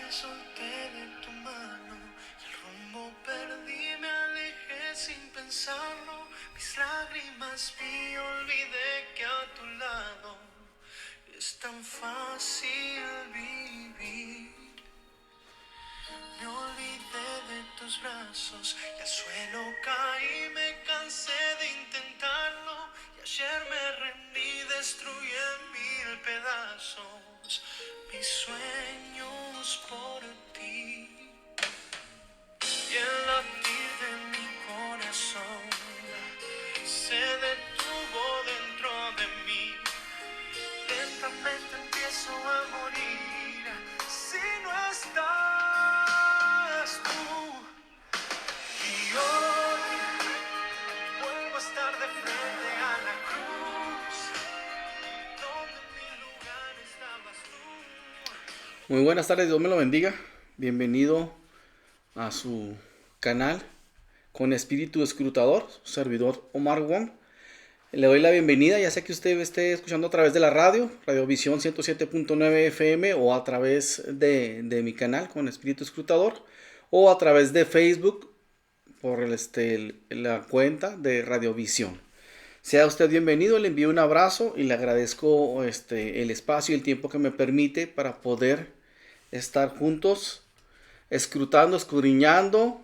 me solté de tu mano y el rumbo perdí, me alejé sin pensarlo. Mis lágrimas vi, olvidé que a tu lado es tan fácil vivir. Me olvidé de tus brazos y al suelo caí, me cansé de intentarlo. Y ayer me rendí, destruí en mil pedazos mis sueños por ti. Y el latir de mi corazón se detuvo dentro de mí. Lentamente empiezo a morir si no estás tú. Y hoy vuelvo a estar de frente a la cruz, donde en mi lugar estabas tú. Muy buenas tardes, Dios me lo bendiga. Bienvenido a su canal con espíritu escrutador, su servidor Omar Wong. Le doy la bienvenida, ya sea que usted esté escuchando a través de la radio, Radiovisión 107.9 FM, o a través de mi canal con espíritu escrutador, o a través de Facebook por la cuenta de Radiovisión. Sea usted bienvenido, le envío un abrazo y le agradezco el espacio y el tiempo que me permite para poder estar juntos, escrutando, escudriñando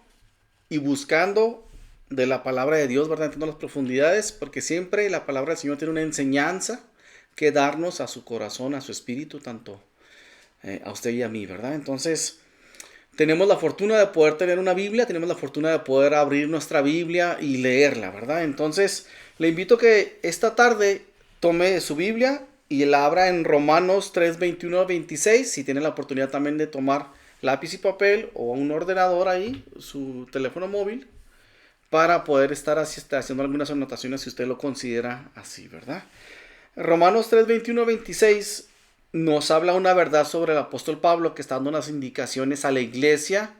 y buscando de la palabra de Dios, ¿verdad? Entrando a las profundidades, porque siempre la palabra del Señor tiene una enseñanza que darnos a su corazón, a su espíritu, tanto a usted y a mí, ¿verdad? Entonces, tenemos la fortuna de poder tener una Biblia, tenemos la fortuna de poder abrir nuestra Biblia y leerla, ¿verdad? Entonces, le invito a que esta tarde tome su Biblia y la abra en Romanos 3, 21 a 26. Si tiene la oportunidad también de tomar lápiz y papel o un ordenador ahí, su teléfono móvil, para poder estar haciendo algunas anotaciones si usted lo considera así, ¿verdad? Romanos 3, 21 a 26 nos habla una verdad sobre el apóstol Pablo, que está dando unas indicaciones a la iglesia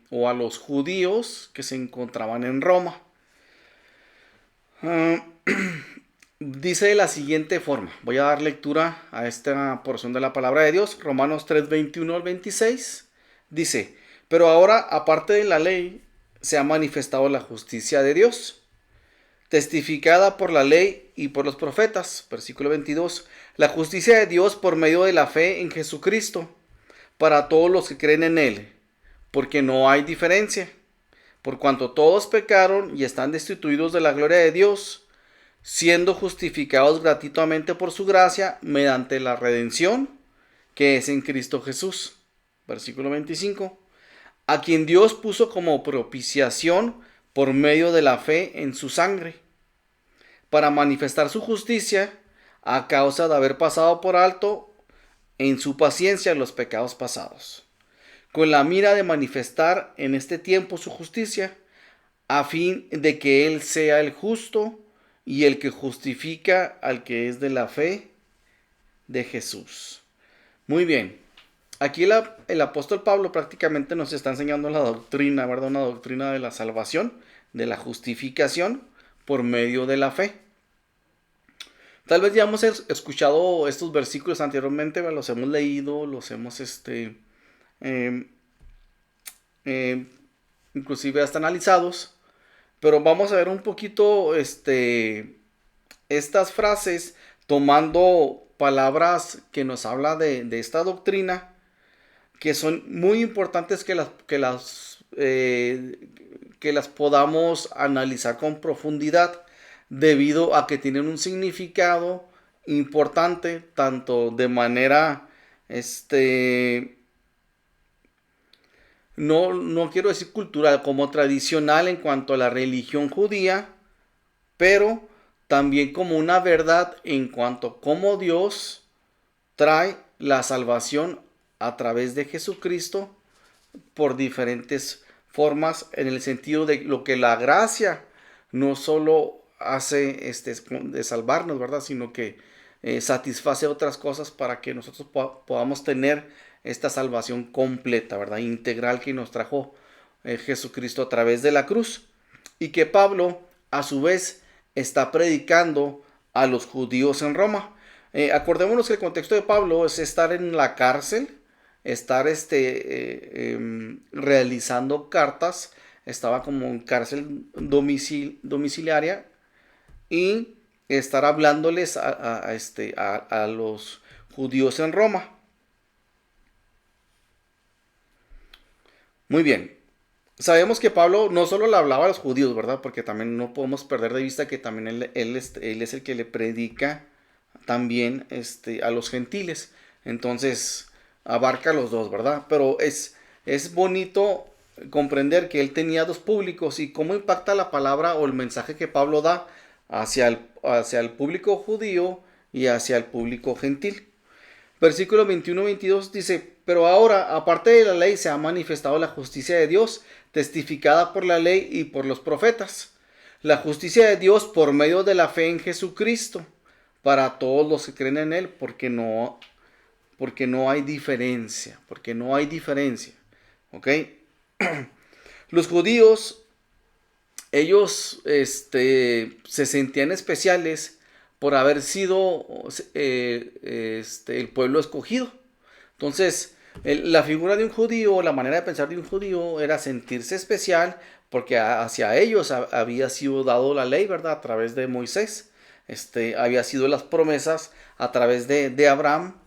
o a los judíos que se encontraban en Roma. Dice de la siguiente forma, voy a dar lectura a esta porción de la palabra de Dios, Romanos 3, 21 al 26, dice: pero ahora, aparte de la ley, se ha manifestado la justicia de Dios, testificada por la ley y por los profetas. Versículo 22, la justicia de Dios por medio de la fe en Jesucristo, para todos los que creen en Él, porque no hay diferencia, por cuanto todos pecaron y están destituidos de la gloria de Dios, siendo justificados gratuitamente por su gracia mediante la redención que es en Cristo Jesús. Versículo 25, a quien Dios puso como propiciación por medio de la fe en su sangre, para manifestar su justicia a causa de haber pasado por alto en su paciencia los pecados pasados, con la mira de manifestar en este tiempo su justicia, a fin de que Él sea el justo y el que justifica al que es de la fe de Jesús. Muy bien, aquí el apóstol Pablo prácticamente nos está enseñando la doctrina, ¿verdad? Una doctrina de la salvación, de la justificación por medio de la fe. Tal vez ya hemos escuchado estos versículos anteriormente, ¿verdad? Los hemos leído, los hemos eh, eh, inclusive hasta analizados, pero vamos a ver un poquito estas frases tomando palabras que nos habla de esta doctrina, que son muy importantes que las podamos analizar con profundidad, debido a que tienen un significado importante, tanto de manera no quiero decir cultural, como tradicional en cuanto a la religión judía, pero también como una verdad en cuanto a cómo Dios trae la salvación a través de Jesucristo por diferentes formas, en el sentido de lo que la gracia no solo hace de salvarnos, ¿verdad? Sino que satisface otras cosas para que nosotros podamos tener esta salvación completa, ¿verdad? Integral, que nos trajo Jesucristo a través de la cruz, y que Pablo a su vez está predicando a los judíos en Roma. Acordémonos que el contexto de Pablo es estar en la cárcel, estar realizando cartas, estaba como en cárcel domiciliaria y estar hablándoles a los judíos en Roma. Muy bien. Sabemos que Pablo no solo le hablaba a los judíos, ¿verdad? Porque también no podemos perder de vista que también él es el que le predica también a los gentiles. Entonces, abarca a los dos, ¿verdad? Pero es bonito comprender que él tenía dos públicos y cómo impacta la palabra o el mensaje que Pablo da hacia el público judío y hacia el público gentil. Versículo 21-22 dice, pero ahora, aparte de la ley, se ha manifestado la justicia de Dios, testificada por la ley y por los profetas. La justicia de Dios por medio de la fe en Jesucristo, para todos los que creen en Él, porque no hay diferencia, ¿ok? Los judíos, ellos se sentían especiales por haber sido el pueblo escogido. Entonces, la figura de un judío, la manera de pensar de un judío era sentirse especial porque hacia ellos había sido dado la ley, ¿verdad? A través de Moisés. Había sido las promesas a través de Abraham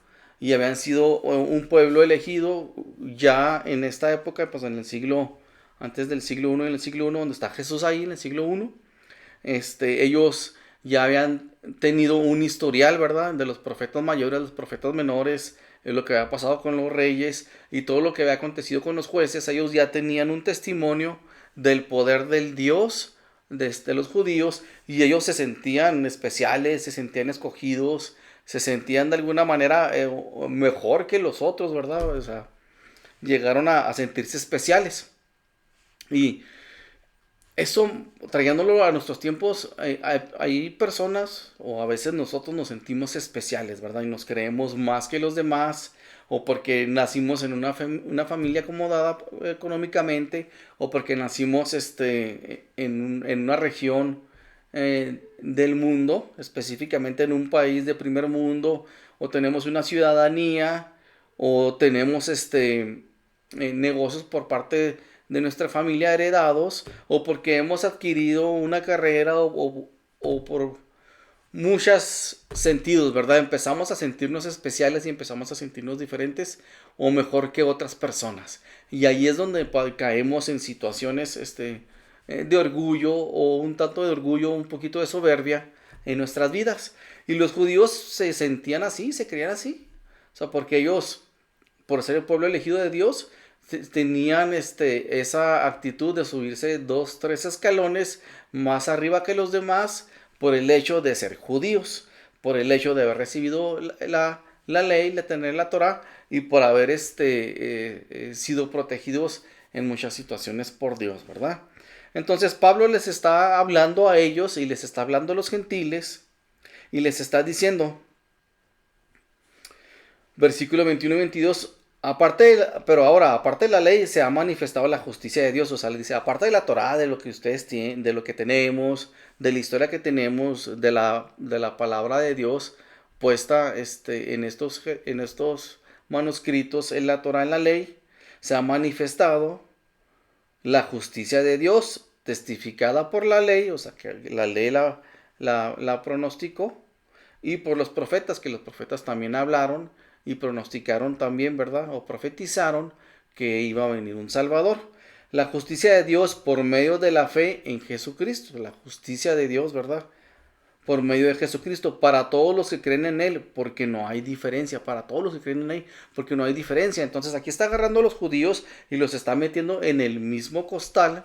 y habían sido un pueblo elegido ya en esta época, pues en el siglo, antes del siglo I, en el siglo I, donde está Jesús ahí, en el siglo I. Ellos ya habían tenido un historial, ¿verdad? De los profetas mayores, los profetas menores, lo que había pasado con los reyes y todo lo que había acontecido con los jueces. Ellos ya tenían un testimonio del poder del Dios de los judíos y ellos se sentían especiales, se sentían escogidos, se sentían de alguna manera mejor que los otros, ¿verdad? O sea, llegaron a sentirse especiales. Y eso, trayéndolo a nuestros tiempos, hay personas, o a veces nosotros nos sentimos especiales, ¿verdad? Y nos creemos más que los demás, o porque nacimos en una familia acomodada económicamente, o porque nacimos en una región del mundo, específicamente en un país de primer mundo, o tenemos una ciudadanía, o tenemos negocios por parte de nuestra familia heredados, o porque hemos adquirido una carrera, o por muchos sentidos, ¿verdad? Empezamos a sentirnos especiales y empezamos a sentirnos diferentes o mejor que otras personas. Y ahí es donde caemos en situaciones de orgullo, o un tanto de orgullo, un poquito de soberbia en nuestras vidas. Y los judíos se sentían así, se creían así. O sea, porque ellos, por ser el pueblo elegido de Dios, tenían esa actitud de subirse 2, 3 escalones más arriba que los demás por el hecho de ser judíos, por el hecho de haber recibido la ley, de tener la Torah y por haber sido protegidos en muchas situaciones por Dios, ¿verdad? Entonces Pablo les está hablando a ellos y les está hablando a los gentiles y les está diciendo, versículo 21 y 22, pero ahora, aparte de la ley, se ha manifestado la justicia de Dios. O sea, le dice, aparte de la Torá, de lo que ustedes tienen, de lo que tenemos, de la historia que tenemos, de la palabra de Dios puesta en estos manuscritos, en la Torá, en la ley, se ha manifestado la justicia de Dios, testificada por la ley, o sea, que la ley la pronosticó, y por los profetas, que los profetas también hablaron y pronosticaron también, ¿verdad? O profetizaron que iba a venir un Salvador. La justicia de Dios por medio de la fe en Jesucristo. La justicia de Dios, ¿verdad? Por medio de Jesucristo, para todos los que creen en Él, porque no hay diferencia. Para todos los que creen en Él, porque no hay diferencia. Entonces aquí está agarrando a los judíos y los está metiendo en el mismo costal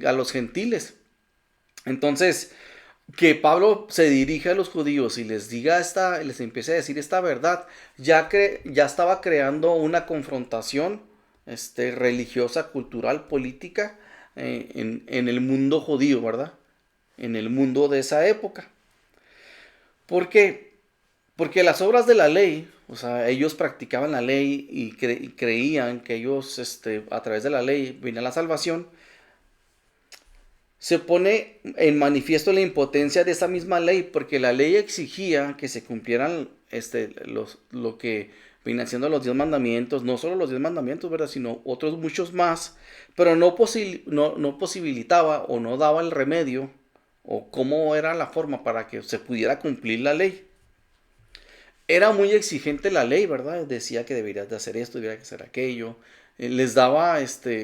a los gentiles. Entonces, que Pablo se dirija a los judíos y les diga les empiece a decir esta verdad, ya estaba creando una confrontación religiosa, cultural, política en el mundo judío, ¿verdad? En el mundo de esa época. ¿Por qué? Porque las obras de la ley, o sea, ellos practicaban la ley y creían que ellos a través de la ley venía la salvación. se pone en manifiesto la impotencia de esa misma ley, porque la ley exigía que se cumplieran lo que vienen siendo los 10 mandamientos, no solo los 10 mandamientos, ¿verdad? Sino otros muchos más, pero no posibilitaba o no daba el remedio o cómo era la forma para que se pudiera cumplir la ley. Era muy exigente la ley, ¿verdad? Decía que deberías de hacer esto, deberías de hacer aquello. Les daba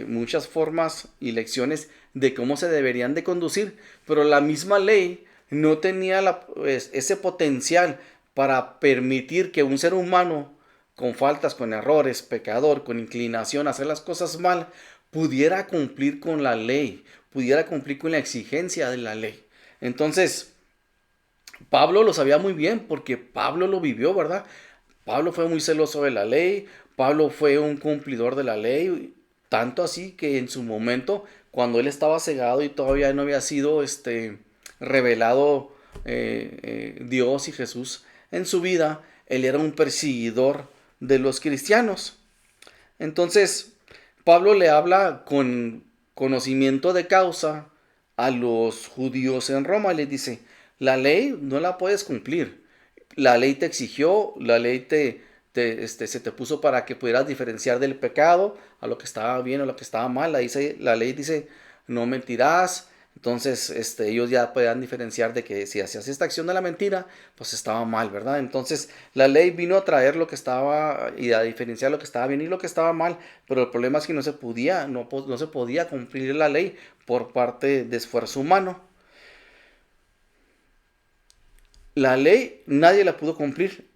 muchas formas y lecciones de cómo se deberían de conducir, pero la misma ley no tenía ese potencial para permitir que un ser humano con faltas, con errores, pecador, con inclinación a hacer las cosas mal, pudiera cumplir con la ley, pudiera cumplir con la exigencia de la ley. Entonces, Pablo lo sabía muy bien porque Pablo lo vivió, ¿verdad? Pablo fue muy celoso de la ley, Pablo fue un cumplidor de la ley, tanto así que en su momento, cuando él estaba cegado y todavía no había sido revelado Dios y Jesús en su vida, él era un perseguidor de los cristianos. Entonces, Pablo le habla con conocimiento de causa a los judíos en Roma. Les dice, la ley no la puedes cumplir. La ley te exigió, la ley se te puso para que pudieras diferenciar del pecado a lo que estaba bien o lo que estaba mal. La ley dice, no mentirás. Entonces, ellos ya podían diferenciar de que si hacías esta acción de la mentira, pues estaba mal, ¿verdad? Entonces, la ley vino a traer lo que estaba y a diferenciar lo que estaba bien y lo que estaba mal, pero el problema es que no se podía cumplir la ley por parte de esfuerzo humano. La ley nadie la pudo cumplir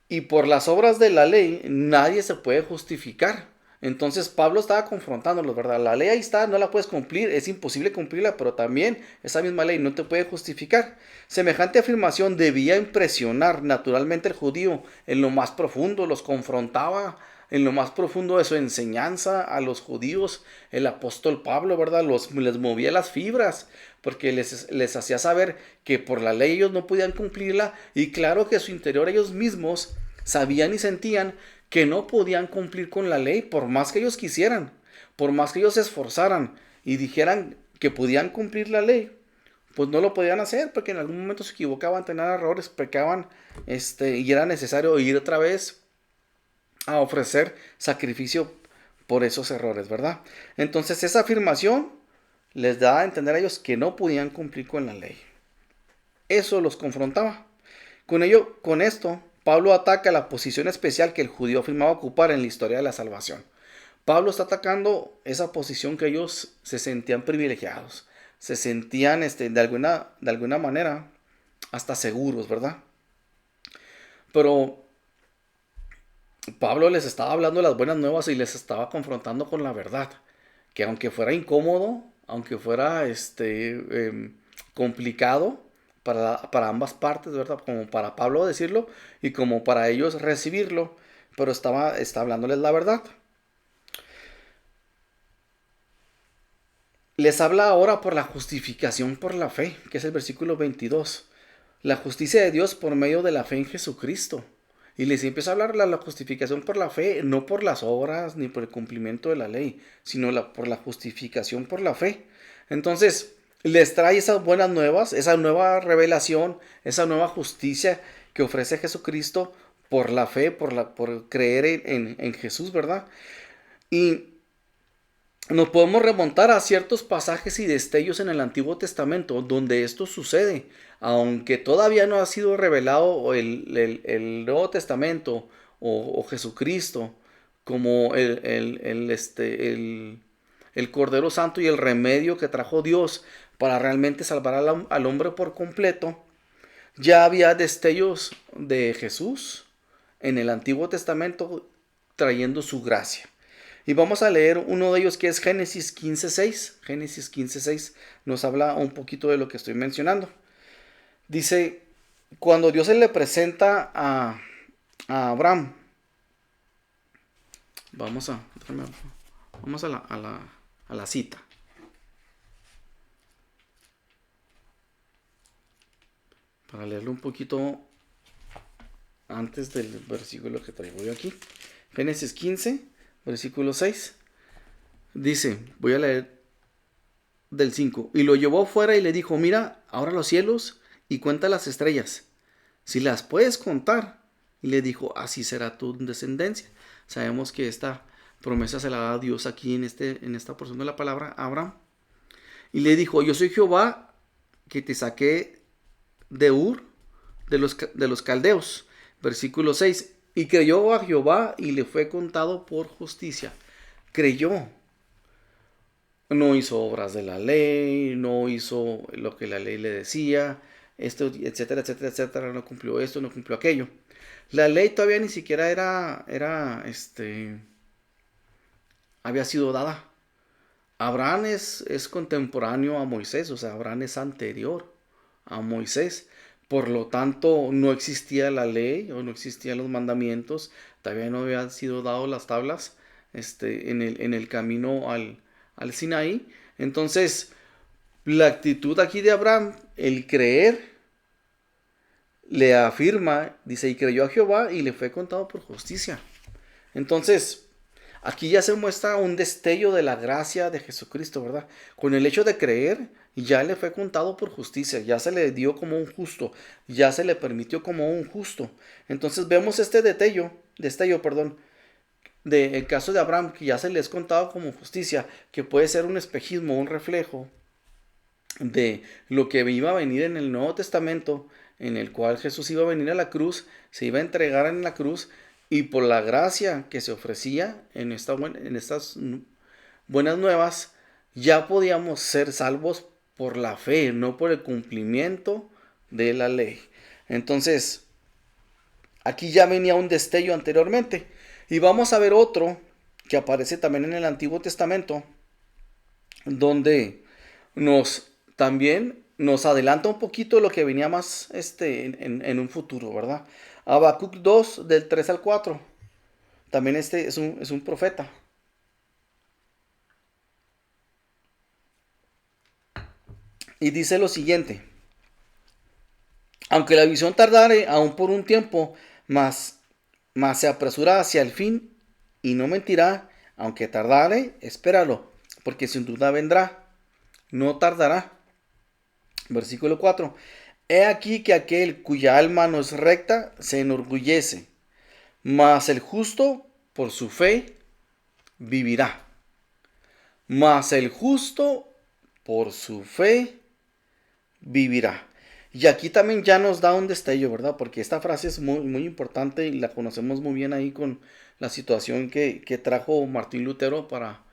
y por las obras de la ley nadie se puede justificar. Entonces Pablo estaba confrontándolos, ¿verdad? La ley ahí está, no la puedes cumplir, es imposible cumplirla, pero también esa misma ley no te puede justificar. Semejante afirmación debía impresionar naturalmente al judío en lo más profundo, los confrontaba en lo más profundo de su enseñanza a los judíos. El apóstol Pablo, ¿verdad? Les movía las fibras porque les hacía saber que por la ley ellos no podían cumplirla y claro que a su interior ellos mismos sabían y sentían que no podían cumplir con la ley por más que ellos quisieran, por más que ellos se esforzaran y dijeran que podían cumplir la ley, pues no lo podían hacer porque en algún momento se equivocaban, tenían errores, pecaban, y era necesario ir otra vez a ofrecer sacrificio por esos errores, ¿verdad? Entonces esa afirmación les da a entender a ellos que no podían cumplir con la ley. Eso los confrontaba. Con esto, Pablo ataca la posición especial que el judío afirmaba ocupar en la historia de la salvación. Pablo está atacando esa posición que ellos se sentían privilegiados, se sentían de alguna manera hasta seguros, ¿verdad? Pero Pablo les estaba hablando de las buenas nuevas y les estaba confrontando con la verdad, que aunque fuera incómodo, aunque fuera complicado para ambas partes, ¿verdad? Como para Pablo decirlo y como para ellos recibirlo, pero está hablándoles la verdad. Les habla ahora por la justificación por la fe, que es el versículo 22. La justicia de Dios por medio de la fe en Jesucristo. Y les empieza a hablar la justificación por la fe, no por las obras ni por el cumplimiento de la ley, sino por la justificación por la fe. Entonces, les trae esas buenas nuevas, esa nueva revelación, esa nueva justicia que ofrece Jesucristo por la fe, por creer en Jesús, ¿verdad? Y nos podemos remontar a ciertos pasajes y destellos en el Antiguo Testamento donde esto sucede, aunque todavía no ha sido revelado el Nuevo Testamento o Jesucristo como el Cordero Santo y el remedio que trajo Dios para realmente salvar al hombre por completo. Ya había destellos de Jesús en el Antiguo Testamento trayendo su gracia. Y vamos a leer uno de ellos que es Génesis 15:6. Génesis 15:6 nos habla un poquito de lo que estoy mencionando. Dice, cuando Dios se le presenta a Abraham, vamos a la cita. Para leerlo un poquito antes del versículo que traigo yo aquí. Génesis 15, versículo 6. Dice, voy a leer del 5. Y lo llevó fuera y le dijo, mira ahora los cielos y cuenta las estrellas, si las puedes contar. Y le dijo, así será tu descendencia. Sabemos que esta promesa se la da Dios aquí en esta porción de la palabra a Abraham. Y le dijo, yo soy Jehová que te saqué de Ur de los caldeos. Versículo 6. Y creyó a Jehová y le fue contado por justicia. Creyó. No hizo obras de la ley, no hizo lo que la ley le decía, esto, etcétera, etcétera, etcétera, no cumplió esto, no cumplió aquello. La ley todavía ni siquiera había sido dada. Abraham es contemporáneo a Moisés, o sea, Abraham es anterior a Moisés. Por lo tanto, no existía la ley o no existían los mandamientos, todavía no habían sido dadas las tablas en el camino al Sinaí. Entonces, la actitud aquí de Abraham, el creer, le afirma, dice, y creyó a Jehová y le fue contado por justicia. Entonces, aquí ya se muestra un destello de la gracia de Jesucristo, ¿verdad? Con el hecho de creer, ya le fue contado por justicia, ya se le dio como un justo, ya se le permitió como un justo. Entonces vemos este destello, del caso de Abraham, que ya se le es contado como justicia, que puede ser un espejismo, un reflejo de lo que iba a venir en el Nuevo Testamento, en el cual Jesús iba a venir a la cruz, se iba a entregar en la cruz, y por la gracia que se ofrecía en estas buenas nuevas, ya podíamos ser salvos por la fe, no por el cumplimiento de la ley. Entonces, aquí ya venía un destello anteriormente. Y vamos a ver otro que aparece también en el Antiguo Testamento, donde también nos adelanta un poquito lo que venía más en un futuro, ¿verdad? Habacuc 2, del 3 al 4. También es un profeta. Y dice lo siguiente: aunque la visión tardare aún por un tiempo, mas se apresura hacia el fin y no mentirá, aunque tardare, espéralo, porque sin duda vendrá, no tardará. Versículo 4. He aquí que aquel cuya alma no es recta se enorgullece, mas el justo por su fe vivirá. Mas el justo por su fe vivirá. Y aquí también ya nos da un destello, ¿verdad? Porque esta frase es muy, muy importante y la conocemos muy bien ahí con la situación que trajo Martín Lutero para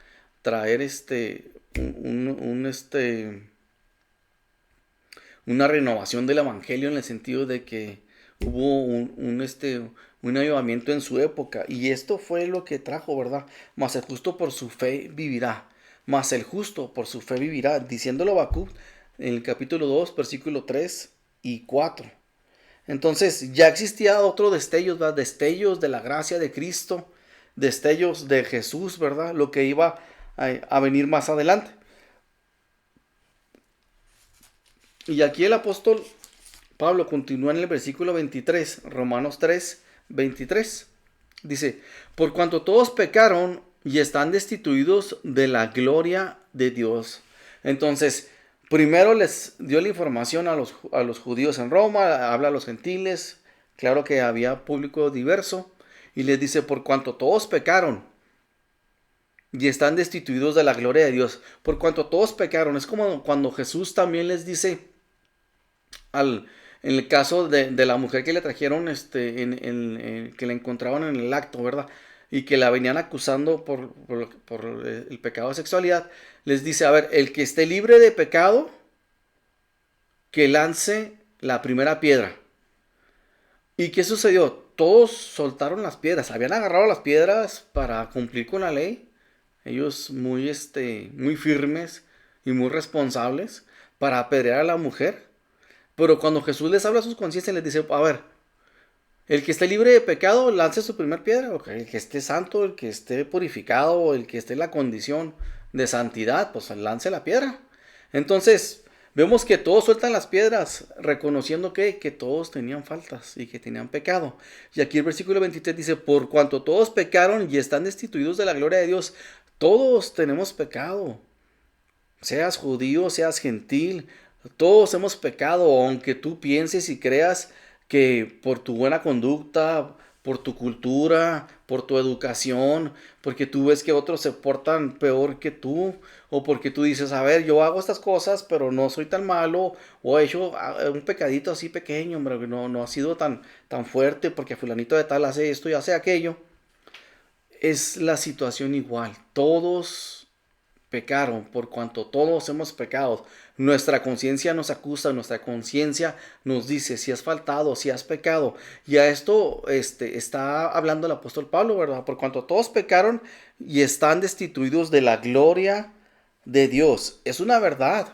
traer una renovación del evangelio, en el sentido de que hubo un avivamiento en su época, y esto fue lo que trajo, ¿verdad? Mas el justo por su fe vivirá, mas el justo por su fe vivirá, diciéndolo Habacuc en el capítulo 2, versículo 3 y 4. Entonces ya existía otro destello, ¿verdad? Destellos de la gracia de Cristo, destellos de Jesús, ¿verdad? Lo que iba a venir más adelante. Y aquí el apóstol Pablo continúa en el versículo 23, Romanos 3, 23. Dice, por cuanto todos pecaron y están destituidos de la gloria de Dios. Entonces, primero les dio la información a los judíos en Roma, habla a los gentiles, claro que había público diverso, y les dice, por cuanto todos pecaron y están destituidos de la gloria de Dios. Por cuanto todos pecaron, es como cuando Jesús también les dice, en el caso de la mujer que le trajeron, que la encontraban en el acto, ¿verdad? Y que la venían acusando por el pecado de sexualidad, les dice, a ver, el que esté libre de pecado, que lance la primera piedra. ¿Y qué sucedió? Todos soltaron las piedras, habían agarrado las piedras para cumplir con la ley, ellos muy firmes y muy responsables para apedrear a la mujer. Pero cuando Jesús les habla a sus conciencias, les dice, a ver, el que esté libre de pecado, lance su primer piedra. Okay. El que esté santo, el que esté purificado, el que esté en la condición de santidad, pues lance la piedra. Entonces, vemos que todos sueltan las piedras, reconociendo que todos tenían faltas y que tenían pecado. Y aquí el versículo 23 dice, por cuanto todos pecaron y están destituidos de la gloria de Dios. Todos tenemos pecado. Seas judío, seas gentil, todos hemos pecado, aunque tú pienses y creas que por tu buena conducta, por tu cultura, por tu educación, porque tú ves que otros se portan peor que tú, o porque tú dices, a ver, yo hago estas cosas, pero no soy tan malo, o he hecho un pecadito así pequeño, hombre, que no ha sido tan fuerte, porque fulanito de tal hace esto y hace aquello. Es la situación igual. Todos pecaron, por cuanto todos hemos pecado. Nuestra conciencia nos acusa, nuestra conciencia nos dice si has faltado, si has pecado. Y a esto está hablando el apóstol Pablo, ¿verdad? Por cuanto todos pecaron y están destituidos de la gloria de Dios. Es una verdad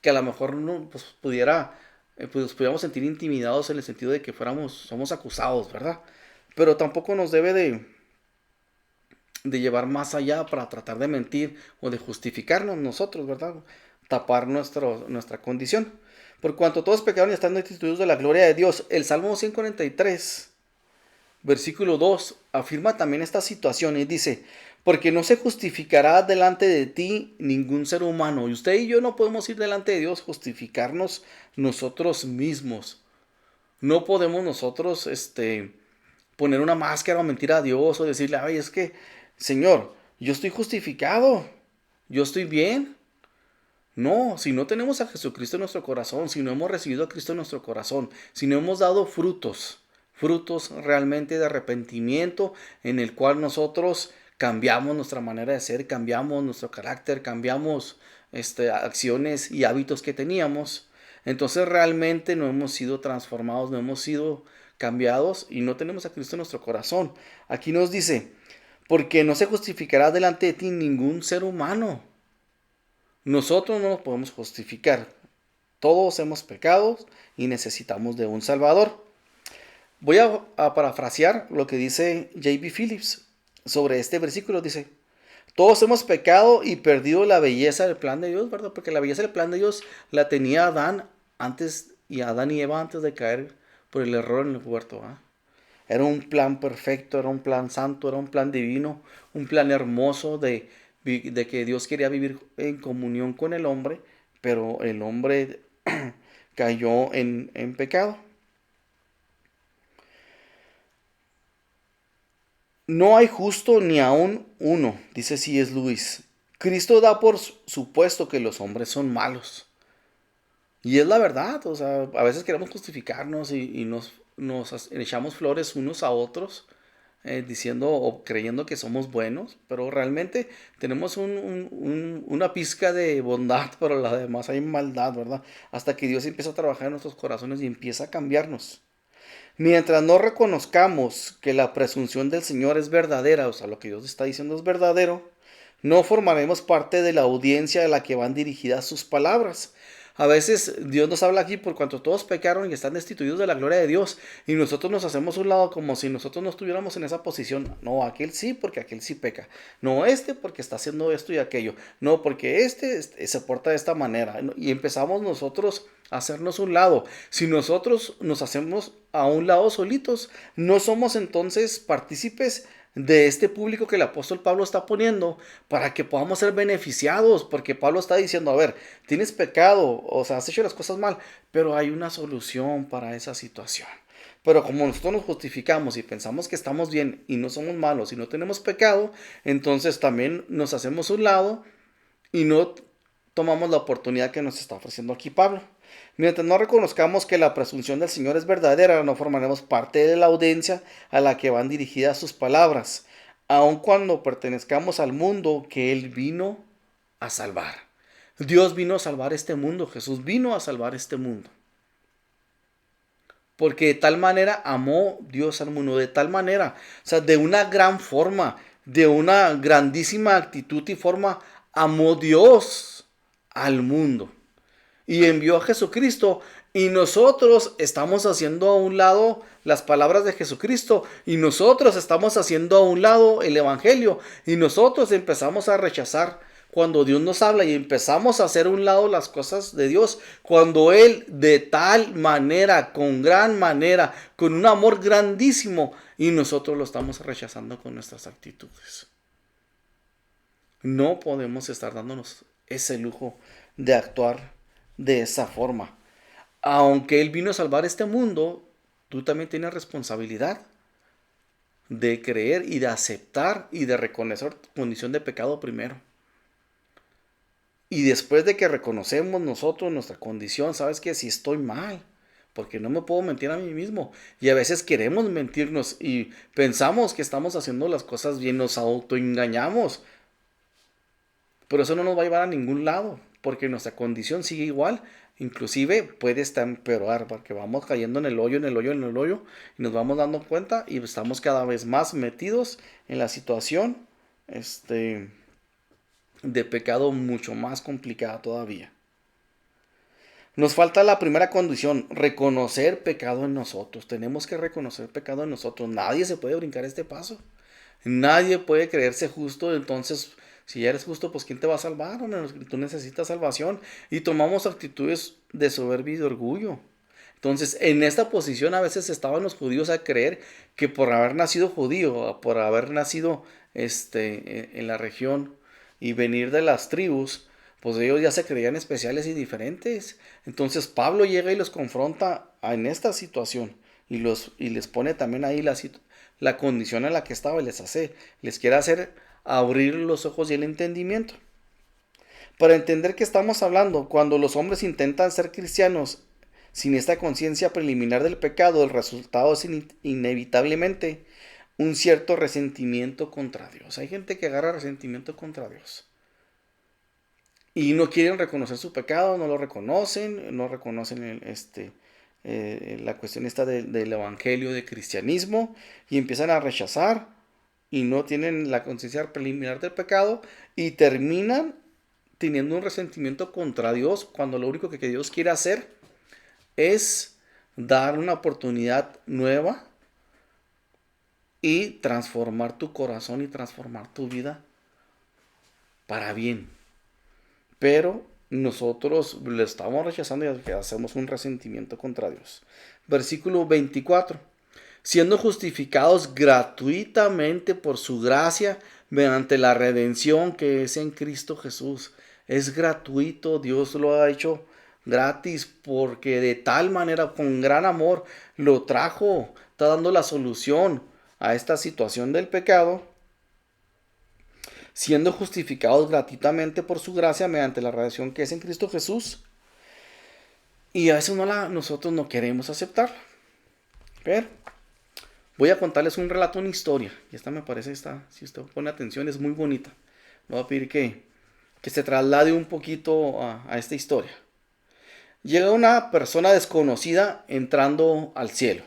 que a lo mejor no pues, pudiéramos sentir intimidados en el sentido de que somos acusados, ¿verdad? Pero tampoco nos debe de llevar más allá para tratar de mentir o de justificarnos nosotros, ¿verdad? Tapar nuestra condición. Por cuanto todos pecaron y están destituidos de la gloria de Dios. El Salmo 143, versículo 2, afirma también esta situación y dice, porque no se justificará delante de ti ningún ser humano. Y usted y yo no podemos ir delante de Dios, justificarnos nosotros mismos. No podemos nosotros, poner una máscara o mentir a Dios o decirle, ay, es que, Señor, yo estoy justificado, yo estoy bien. No, si no tenemos a Jesucristo en nuestro corazón, si no hemos recibido a Cristo en nuestro corazón, si no hemos dado frutos realmente de arrepentimiento en el cual nosotros cambiamos nuestra manera de ser, cambiamos nuestro carácter, cambiamos acciones y hábitos que teníamos, entonces realmente no hemos sido transformados, no hemos sido cambiados y no tenemos a Cristo en nuestro corazón. Aquí nos dice, porque no se justificará delante de ti ningún ser humano. Nosotros no nos podemos justificar. Todos hemos pecado y necesitamos de un Salvador. Voy a parafrasear lo que dice J.B. Phillips sobre este versículo. Dice, todos hemos pecado y perdido la belleza del plan de Dios, ¿verdad? Porque la belleza del plan de Dios la tenía Adán y Eva antes de caer por el error en el huerto. Era un plan perfecto, era un plan santo, era un plan divino, un plan hermoso de que Dios quería vivir en comunión con el hombre, pero el hombre cayó en pecado. No hay justo ni aún uno, dice C.S. Lewis. Cristo da por supuesto que los hombres son malos. Y es la verdad, o sea, a veces queremos justificarnos y nos echamos flores unos a otros, diciendo o creyendo que somos buenos, pero realmente tenemos una pizca de bondad, pero la demás hay maldad, ¿verdad? Hasta que Dios empieza a trabajar en nuestros corazones y empieza a cambiarnos. Mientras no reconozcamos que la presunción del Señor es verdadera, o sea, lo que Dios está diciendo es verdadero, no formaremos parte de la audiencia a la que van dirigidas sus palabras. A veces Dios nos habla aquí por cuanto todos pecaron y están destituidos de la gloria de Dios y nosotros nos hacemos a un lado como si nosotros no estuviéramos en esa posición. No, aquel sí porque aquel sí peca. No, porque está haciendo esto y aquello. No, porque se porta de esta manera. Y empezamos nosotros a hacernos un lado. Si nosotros nos hacemos a un lado solitos, no somos entonces partícipes de este público que el apóstol Pablo está poniendo para que podamos ser beneficiados, porque Pablo está diciendo, a ver, tienes pecado, o sea, has hecho las cosas mal, pero hay una solución para esa situación. Pero como nosotros nos justificamos y pensamos que estamos bien y no somos malos y no tenemos pecado, entonces también nos hacemos un lado y no tomamos la oportunidad que nos está ofreciendo aquí Pablo. Mientras no reconozcamos que la presunción del Señor es verdadera, no formaremos parte de la audiencia a la que van dirigidas sus palabras, aun cuando pertenezcamos al mundo que Él vino a salvar. Dios vino a salvar este mundo, Jesús vino a salvar este mundo. Porque de tal manera amó Dios al mundo, de tal manera, o sea, de una gran forma, de una grandísima actitud y forma, amó Dios al mundo. Y envió a Jesucristo y nosotros estamos haciendo a un lado las palabras de Jesucristo y nosotros estamos haciendo a un lado el Evangelio y nosotros empezamos a rechazar cuando Dios nos habla y empezamos a hacer a un lado las cosas de Dios cuando Él de tal manera, con gran manera, con un amor grandísimo y nosotros lo estamos rechazando con nuestras actitudes. No podemos estar dándonos ese lujo de actuar de esa forma. Aunque Él vino a salvar este mundo, tú también tienes responsabilidad de creer y de aceptar y de reconocer tu condición de pecado primero. Y después de que reconocemos nosotros nuestra condición, sabes que si estoy mal, porque no me puedo mentir a mí mismo. Y a veces queremos mentirnos y pensamos que estamos haciendo las cosas bien, nos autoengañamos. Pero eso no nos va a llevar a ningún lado, porque nuestra condición sigue igual. Inclusive puede estar empeorar, porque vamos cayendo en el hoyo, en el hoyo, en el hoyo, y nos vamos dando cuenta y estamos cada vez más metidos en la situación, de pecado mucho más complicada todavía. Nos falta la primera condición, reconocer pecado en nosotros. Tenemos que reconocer pecado en nosotros. Nadie se puede brincar este paso. Nadie puede creerse justo. Entonces, si ya eres justo, pues ¿quién te va a salvar? Tú necesitas salvación. Y tomamos actitudes de soberbia y de orgullo. Entonces, en esta posición a veces estaban los judíos a creer que por haber nacido judío, por haber nacido en la región y venir de las tribus, pues ellos ya se creían especiales y diferentes. Entonces Pablo llega y los confronta en esta situación y les pone también ahí la condición en la que estaba y les quiere hacer abrir los ojos y el entendimiento. Para entender qué estamos hablando, cuando los hombres intentan ser cristianos sin esta conciencia preliminar del pecado, el resultado es inevitablemente un cierto resentimiento contra Dios. Hay gente que agarra resentimiento contra Dios. Y no quieren reconocer su pecado, no lo reconocen, no reconocen la cuestión esta del evangelio, del cristianismo, y empiezan a rechazar y no tienen la conciencia preliminar del pecado y terminan teniendo un resentimiento contra Dios cuando lo único que Dios quiere hacer es dar una oportunidad nueva y transformar tu corazón y transformar tu vida para bien. Pero nosotros le estamos rechazando y hacemos un resentimiento contra Dios. Versículo 24. Siendo justificados gratuitamente por su gracia mediante la redención que es en Cristo Jesús. Es gratuito, Dios lo ha hecho gratis porque de tal manera, con gran amor, lo trajo, está dando la solución a esta situación del pecado, siendo justificados gratuitamente por su gracia mediante la redención que es en Cristo Jesús. Y a veces nosotros no queremos aceptarla. Pero voy a contarles un relato, una historia. Y esta me parece, si usted pone atención, es muy bonita. Voy a pedir que se traslade un poquito a esta historia. Llega una persona desconocida entrando al cielo.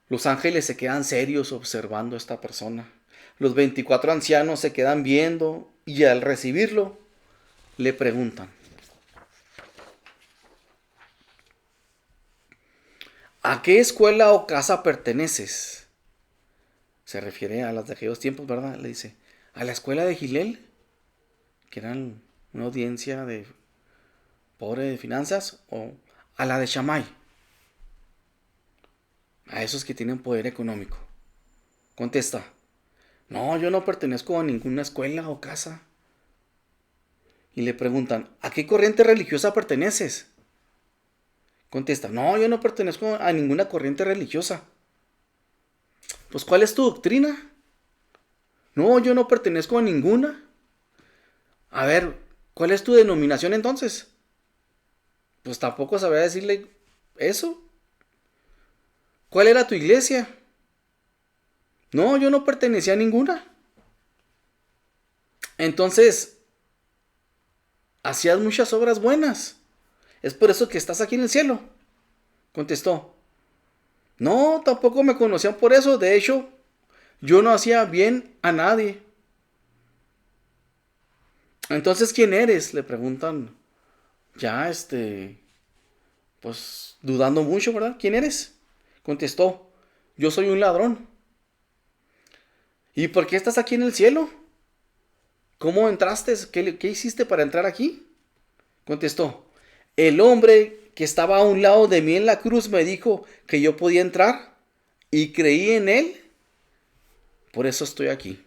Los ángeles se quedan serios observando a esta persona. Los 24 ancianos se quedan viendo y al recibirlo le preguntan: ¿a qué escuela o casa perteneces? Se refiere a las de aquellos tiempos, ¿verdad? Le dice: ¿a la escuela de Gilel? Que eran una audiencia de pobre de finanzas, o a la de Shammai, a esos que tienen poder económico. Contesta: no, yo no pertenezco a ninguna escuela o casa. Y le preguntan: ¿a qué corriente religiosa perteneces? Contesta: no, yo no pertenezco a ninguna corriente religiosa. Pues ¿cuál es tu doctrina? No, yo no pertenezco a ninguna. A ver, ¿cuál es tu denominación entonces? Pues tampoco sabría decirle eso. ¿Cuál era tu iglesia? No, yo no pertenecía a ninguna. Entonces, hacías muchas obras buenas. Es por eso que estás aquí en el cielo. Contestó: no, tampoco me conocían por eso. De hecho, yo no hacía bien a nadie. Entonces, ¿quién eres? Le preguntan, ya pues dudando mucho, ¿verdad? ¿Quién eres? Contestó: yo soy un ladrón. ¿Y por qué estás aquí en el cielo? ¿Cómo entraste? ¿Qué hiciste para entrar aquí? Contestó: el hombre que estaba a un lado de mí en la cruz me dijo que yo podía entrar y creí en él. Por eso estoy aquí.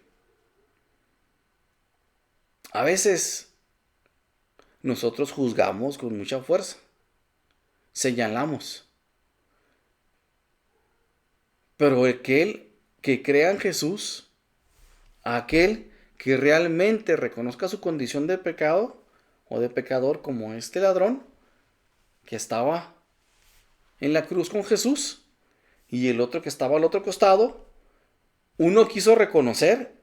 A veces nosotros juzgamos con mucha fuerza, señalamos. Pero aquel que crea en Jesús, aquel que realmente reconozca su condición de pecado o de pecador, como este ladrón que estaba en la cruz con Jesús y el otro que estaba al otro costado, uno quiso reconocer,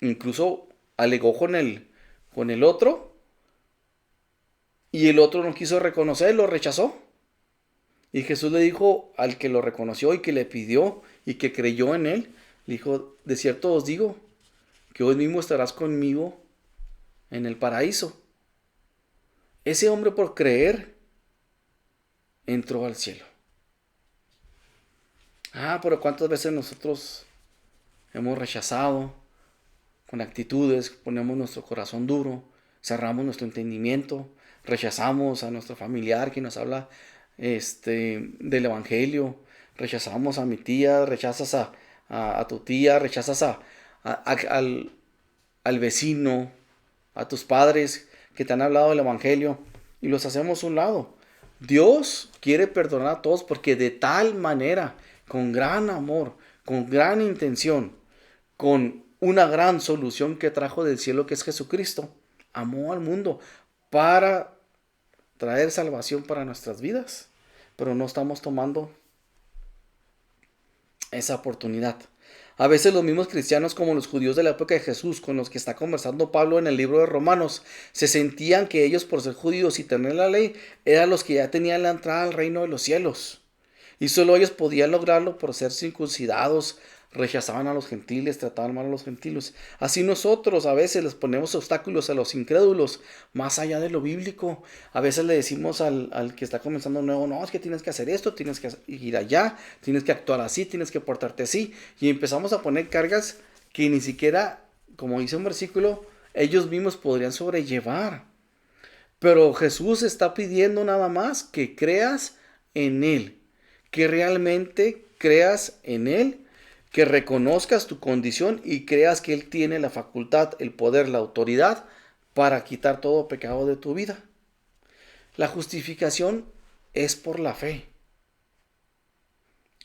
incluso alegó con el otro, y el otro no quiso reconocer, lo rechazó. Y Jesús le dijo al que lo reconoció y que le pidió y que creyó en él, le dijo, de cierto os digo, que hoy mismo estarás conmigo en el paraíso. Ese hombre por creer entró al cielo. Pero ¿cuántas veces nosotros hemos rechazado con actitudes, ponemos nuestro corazón duro, cerramos nuestro entendimiento, rechazamos a nuestro familiar que nos habla del evangelio, rechazamos a mi tía, rechazas a tu tía, rechazas al vecino, a tus padres que te han hablado del evangelio y los hacemos a un lado? Dios quiere perdonar a todos porque de tal manera, con gran amor, con gran intención, con una gran solución que trajo del cielo, que es Jesucristo, amó al mundo para traer salvación para nuestras vidas. Pero no estamos tomando esa oportunidad. A veces los mismos cristianos, como los judíos de la época de Jesús, con los que está conversando Pablo en el libro de Romanos, se sentían que ellos, por ser judíos y tener la ley, eran los que ya tenían la entrada al reino de los cielos. Y solo ellos podían lograrlo por ser circuncidados. Rechazaban a los gentiles, trataban mal a los gentiles. Así nosotros a veces les ponemos obstáculos a los incrédulos, más allá de lo bíblico. A veces le decimos al que está comenzando nuevo, no, es que tienes que hacer esto, tienes que ir allá, tienes que actuar así, tienes que portarte así. Y empezamos a poner cargas que ni siquiera, como dice un versículo, ellos mismos podrían sobrellevar. Pero Jesús está pidiendo nada más que creas en Él, que realmente creas en Él, que reconozcas tu condición y creas que Él tiene la facultad, el poder, la autoridad para quitar todo pecado de tu vida. La justificación es por la fe.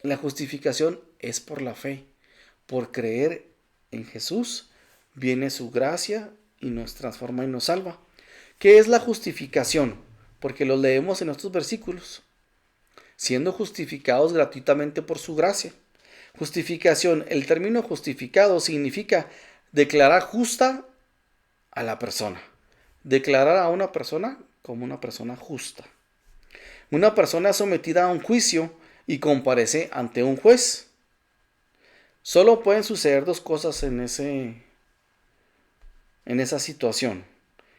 La justificación es por la fe. Por creer en Jesús viene su gracia y nos transforma y nos salva. ¿Qué es la justificación? Porque lo leemos en estos versículos. Siendo justificados gratuitamente por su gracia. Justificación, el término justificado significa declarar justa a la persona. Declarar a una persona como una persona justa. Una persona sometida a un juicio y comparece ante un juez. Solo pueden suceder dos cosas en esa situación.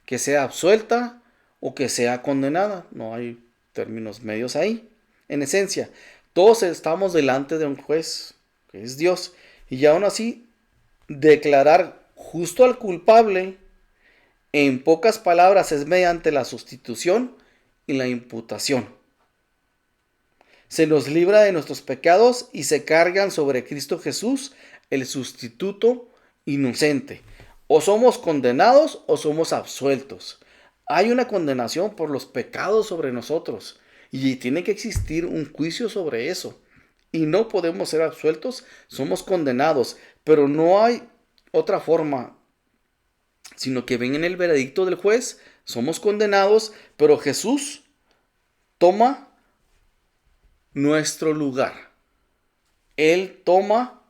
Que sea absuelta o que sea condenada. No hay términos medios ahí. En esencia, todos estamos delante de un juez, que es Dios, y aún así declarar justo al culpable, en pocas palabras, es mediante la sustitución y la imputación. Se nos libra de nuestros pecados y se cargan sobre Cristo Jesús, el sustituto inocente. O somos condenados o somos absueltos. Hay una condenación por los pecados sobre nosotros y tiene que existir un juicio sobre eso. Y no podemos ser absueltos, somos condenados. Pero no hay otra forma, sino que ven en el veredicto del juez, somos condenados, pero Jesús toma nuestro lugar. Él toma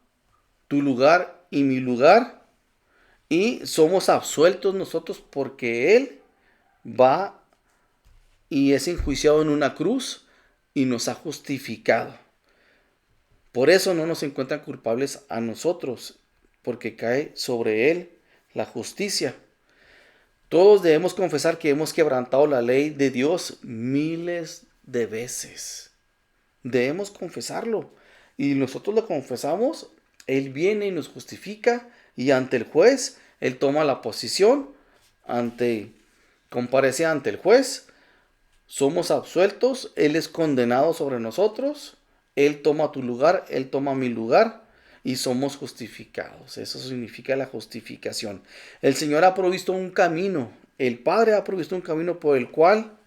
tu lugar y mi lugar y somos absueltos nosotros porque Él va y es enjuiciado en una cruz y nos ha justificado. Por eso no nos encuentran culpables a nosotros, porque cae sobre Él la justicia. Todos debemos confesar que hemos quebrantado la ley de Dios miles de veces. Debemos confesarlo. Y nosotros lo confesamos, Él viene y nos justifica y ante el juez, Él toma la posición, comparece ante el juez, somos absueltos, Él es condenado sobre nosotros, Él toma tu lugar, Él toma mi lugar y somos justificados. Eso significa la justificación. El Señor ha provisto un camino el Padre ha provisto un camino por el cual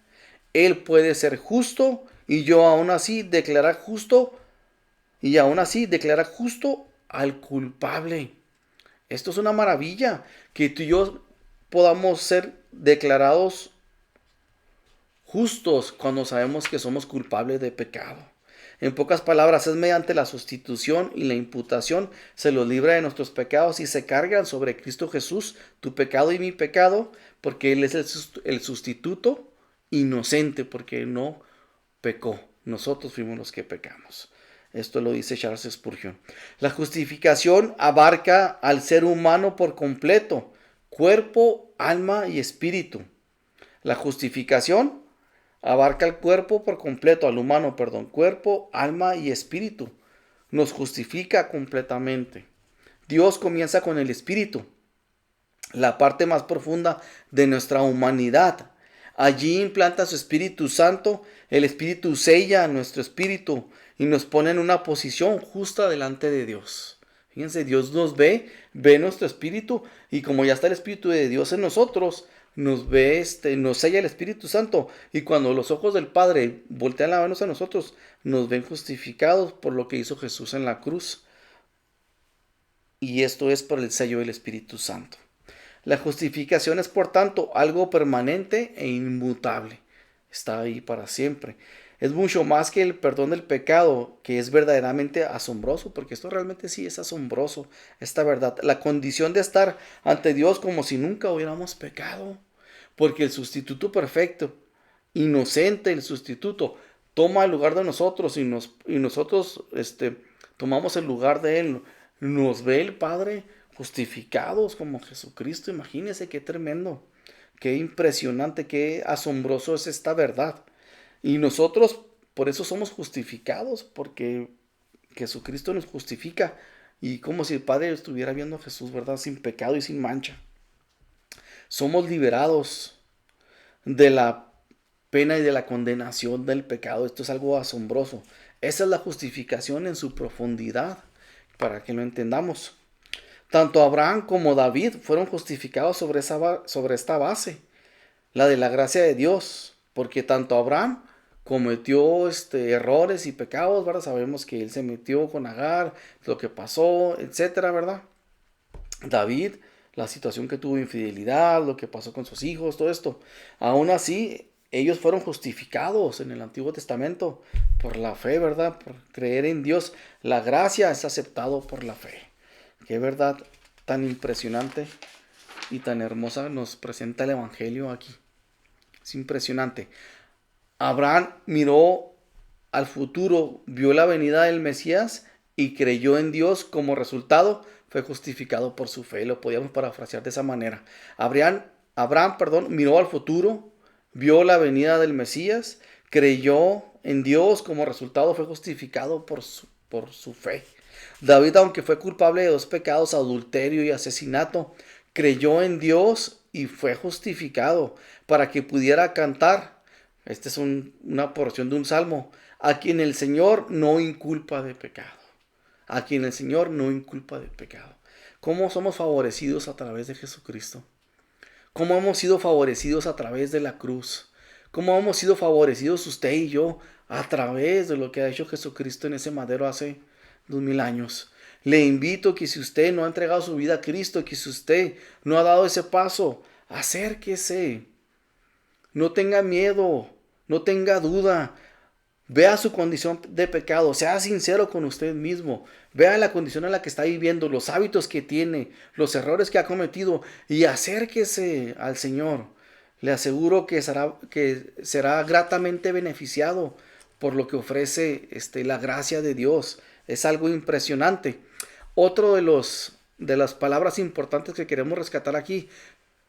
Él puede ser justo y yo aún así declarar justo y aún así declarar justo al culpable. Esto es una maravilla, que tú y yo podamos ser declarados justos cuando sabemos que somos culpables de pecado. En pocas palabras, es mediante la sustitución y la imputación se los libra de nuestros pecados y se cargan sobre Cristo Jesús, tu pecado y mi pecado, porque Él es el sustituto inocente, porque no pecó. Nosotros fuimos los que pecamos. Esto lo dice Charles Spurgeon. La justificación abarca al ser humano por completo, cuerpo, alma y espíritu. La justificación abarca el cuerpo por completo, al humano, perdón, cuerpo, alma y espíritu. Nos justifica completamente. Dios comienza con el espíritu, la parte más profunda de nuestra humanidad. Allí implanta su Espíritu Santo, el Espíritu sella nuestro espíritu y nos pone en una posición justa delante de Dios. Fíjense, Dios nos ve nuestro espíritu y como ya está el Espíritu de Dios en nosotros, nos ve, nos sella el Espíritu Santo y cuando los ojos del Padre voltean a vernos a nosotros, nos ven justificados por lo que hizo Jesús en la cruz. Y esto es por el sello del Espíritu Santo. La justificación es, por tanto, algo permanente e inmutable. Está ahí para siempre. Es mucho más que el perdón del pecado, que es verdaderamente asombroso, porque esto realmente sí es asombroso, esta verdad. La condición de estar ante Dios como si nunca hubiéramos pecado, porque el sustituto perfecto, inocente el sustituto, toma el lugar de nosotros y nosotros tomamos el lugar de Él. Nos ve el Padre justificados como Jesucristo. Imagínense qué tremendo, qué impresionante, qué asombroso es esta verdad. Y nosotros por eso somos justificados, porque Jesucristo nos justifica. Y como si el Padre estuviera viendo a Jesús, ¿verdad? Sin pecado y sin mancha. Somos liberados de la pena y de la condenación del pecado. Esto es algo asombroso. Esa es la justificación en su profundidad, para que lo entendamos. Tanto Abraham como David fueron justificados sobre esta base, la de la gracia de Dios, porque tanto Abraham cometió errores y pecados, ¿verdad? Sabemos que él se metió con Agar, lo que pasó, etcétera, ¿verdad? David, la situación que tuvo, infidelidad, lo que pasó con sus hijos, todo esto. Aún así, ellos fueron justificados en el Antiguo Testamento por la fe, ¿verdad? Por creer en Dios. La gracia es aceptado por la fe. Qué verdad tan impresionante y tan hermosa nos presenta el Evangelio aquí. Es impresionante. Abraham miró al futuro, vio la venida del Mesías y creyó en Dios. Como resultado, fue justificado por su fe. Lo podíamos parafrasear de esa manera. Abraham, miró al futuro, vio la venida del Mesías, creyó en Dios. Como resultado, fue justificado por su fe. David, aunque fue culpable de 2 pecados, adulterio y asesinato, creyó en Dios y fue justificado para que pudiera cantar. Esta es una porción de un salmo. A quien el Señor no inculpa de pecado. A quien el Señor no inculpa de pecado. ¿Cómo somos favorecidos a través de Jesucristo? ¿Cómo hemos sido favorecidos a través de la cruz? ¿Cómo hemos sido favorecidos usted y yo a través de lo que ha hecho Jesucristo en ese madero hace 2000 años? Le invito que si usted no ha entregado su vida a Cristo, que si usted no ha dado ese paso, acérquese. No tenga miedo, no tenga duda. Vea su condición de pecado, sea sincero con usted mismo. Vea la condición en la que está viviendo, los hábitos que tiene, los errores que ha cometido y acérquese al Señor. Le aseguro que será gratamente beneficiado por lo que ofrece la gracia de Dios. Es algo impresionante. Otro de las palabras importantes que queremos rescatar aquí,